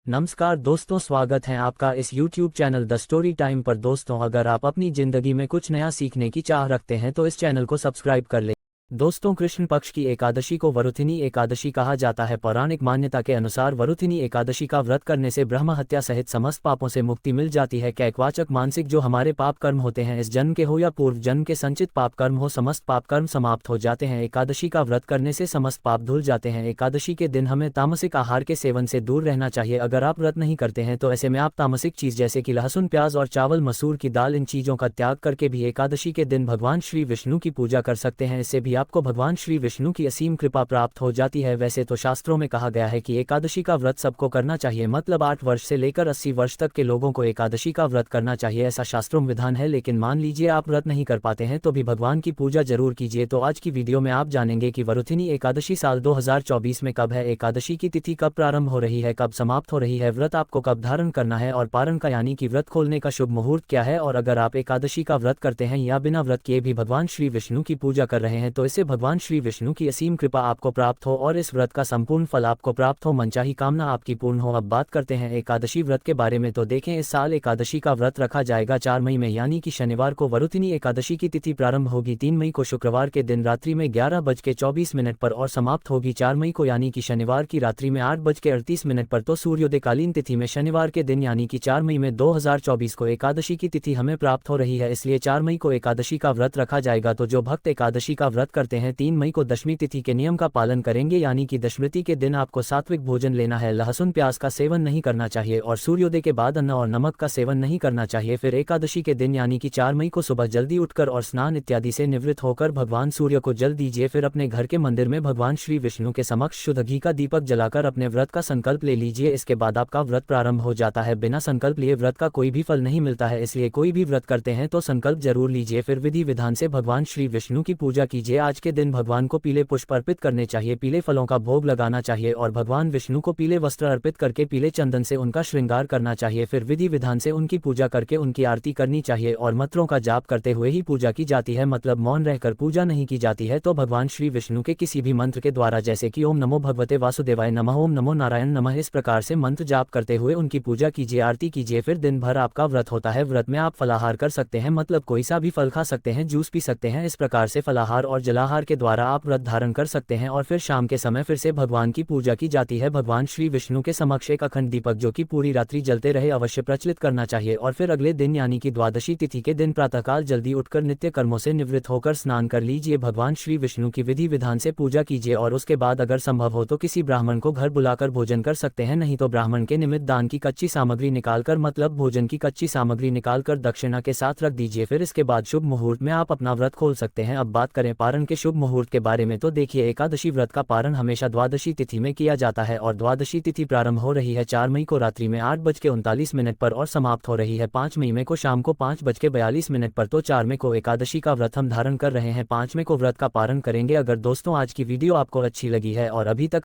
नमस्कार दोस्तों, स्वागत है आपका इस YouTube channel the story time पर। दोस्तों, अगर आप अपनी ज़िंदगी में कुछ नया सीखने की चाह रखते हैं तो इस चैनल को सब्सक्राइब कर लें। दोस्तों, कृष्ण पक्ष की एकादशी को वरुथिनी एकादशी कहा जाता है। पौराणिक मान्यता के अनुसार वरुथिनी एकादशी का व्रत करने से ब्रह्म हत्या सहित समस्त पापों से मुक्ति मिल जाती है। कैकवाचक मानसिक जो हमारे पाप कर्म होते हैं, इस जन्म के हो या पूर्व जन्म के संचित पाप कर्म हो, समस्त पाप कर्म समाप्त हो जाते हैं। एकादशी का व्रत करने से समस्त पाप धुल जाते हैं। एकादशी के दिन हमें तामसिक आहार के सेवन से दूर रहना चाहिए। अगर आप व्रत नहीं करते हैं तो ऐसे में आप तामसिक चीज जैसे कि लहसुन, प्याज और चावल, मसूर की दाल, इन चीजों का त्याग करके भी एकादशी के दिन भगवान श्री विष्णु की पूजा कर सकते हैं। इससे भी आपको भगवान श्री विष्णु की असीम कृपा प्राप्त हो जाती है। वैसे तो शास्त्रों में कहा गया है कि एकादशी का व्रत सबको करना चाहिए, मतलब 8 वर्ष से लेकर 80 वर्ष तक के लोगों को एकादशी का व्रत करना चाहिए, ऐसा शास्त्रों में विधान है। लेकिन मान लीजिए आप व्रत नहीं कर पाते हैं तो भी भगवान की पूजा जरूर कीजिए। तो आज की वीडियो में आप जानेंगे कि वरुथिनी एकादशी साल 2024 में कब है, एकादशी की तिथि कब प्रारंभ हो रही है, कब समाप्त हो रही है, व्रत आपको कब धारण करना है और पारण का यानी कि व्रत खोलने का शुभ मुहूर्त क्या है। और अगर आप एकादशी का व्रत करते हैं या बिना व्रत किए भी भगवान श्री विष्णु की पूजा कर रहे हैं तो इससे भगवान श्री विष्णु की असीम कृपा आपको प्राप्त हो और इस व्रत का संपूर्ण फल आपको प्राप्त हो, मनचाही कामना आपकी पूर्ण हो। अब बात करते हैं एकादशी व्रत के बारे में। तो देखें, इस साल एकादशी का व्रत रखा जाएगा 4 मई में, यानी कि शनिवार को वरुथिनी एकादशी की तिथि प्रारंभ होगी 3 मई को शुक्रवार के दिन रात्रि में 11:24 पर और समाप्त होगी 4 मई को यानी कि शनिवार की रात्रि में 8:38 पर। तो सूर्योदयकालीन तिथि में शनिवार के दिन यानी कि 4 मई में 2024 को एकादशी की तिथि हमें प्राप्त हो रही है, इसलिए 4 मई को एकादशी का व्रत रखा जाएगा। तो जो भक्त एकादशी का व्रत करते हैं 3 मई को दशमी तिथि के नियम का पालन करेंगे, यानी कि दशमी के दिन आपको सात्विक भोजन लेना है, लहसुन प्याज का सेवन नहीं करना चाहिए और सूर्योदय के बाद अन्न और नमक का सेवन नहीं करना चाहिए। फिर एकादशी के दिन यानी कि 4 मई को सुबह जल्दी उठकर और स्नान इत्यादि से निवृत्त होकर भगवान सूर्य को जल दीजिए। फिर अपने घर के मंदिर में भगवान श्री विष्णु के समक्ष शुद्ध घी का दीपक जलाकर अपने व्रत का संकल्प ले लीजिए। इसके बाद आपका व्रत प्रारंभ हो जाता है। बिना संकल्प लिए व्रत का कोई भी फल नहीं मिलता है, इसलिए कोई भी व्रत करते हैं तो संकल्प जरूर लीजिए। फिर विधि विधान से भगवान श्री विष्णु की पूजा कीजिए। आज के दिन भगवान को पीले पुष्प अर्पित करने चाहिए, पीले फलों का भोग लगाना चाहिए और भगवान विष्णु को पीले वस्त्र अर्पित करके पीले चंदन से उनका श्रृंगार करना चाहिए। फिर विधि विधान से उनकी पूजा करके उनकी आरती करनी चाहिए और मंत्रों का जाप करते हुए ही पूजा की जाती है, मतलब मौन रहकर पूजा नहीं की जाती है। तो भगवान श्री विष्णु के किसी भी मंत्र के द्वारा, जैसे कि ओम नमो भगवते वासुदेवाय नमः, ओम नमो नारायण नमः, इस प्रकार से मंत्र जाप करते हुए उनकी पूजा कीजिए, आरती कीजिए। फिर दिन भर आपका व्रत होता है। व्रत में आप फलाहार कर सकते हैं, मतलब कोई सा भी फल खा सकते हैं, जूस पी सकते हैं। इस प्रकार से फलाहार और जलाहार के द्वारा आप व्रत धारण कर सकते हैं और फिर शाम के समय फिर से भगवान की पूजा की जाती है। भगवान श्री विष्णु के समक्ष एक अखंड दीपक जो कि पूरी रात्रि जलते रहे अवश्य प्रज्वलित करना चाहिए। और फिर अगले दिन यानी कि द्वादशी तिथि के दिन प्रातःकाल जल्दी उठकर नित्य कर्मों से निवृत्त होकर स्नान कर लीजिए, भगवान श्री विष्णु की विधि विधान से पूजा कीजिए और उसके बाद अगर संभव हो तो किसी ब्राह्मण को घर बुलाकर भोजन कर सकते हैं, नहीं तो ब्राह्मण के निमित्त दान की कच्ची सामग्री निकालकर, मतलब भोजन की कच्ची सामग्री निकालकर दक्षिणा के साथ रख दीजिए। फिर इसके बाद शुभ मुहूर्त में आप अपना व्रत खोल सकते हैं। अब बात करें पारण के शुभ मुहूर्त के बारे में। तो देखिए, एकादशी व्रत का पारण हमेशा द्वादशी तिथि में किया जाता है और द्वादशी तिथि प्रारंभ हो रही है 4 मई को रात्रि में 8:39 पर और समाप्त हो रही है 5 मई में को शाम को 5:42 पर। तो 4 मई को एकादशी का व्रत हम धारण कर रहे हैं, 5 मई को व्रत का पारण करेंगे। अगर दोस्तों आज की वीडियो आपको अच्छी लगी है और अभी तक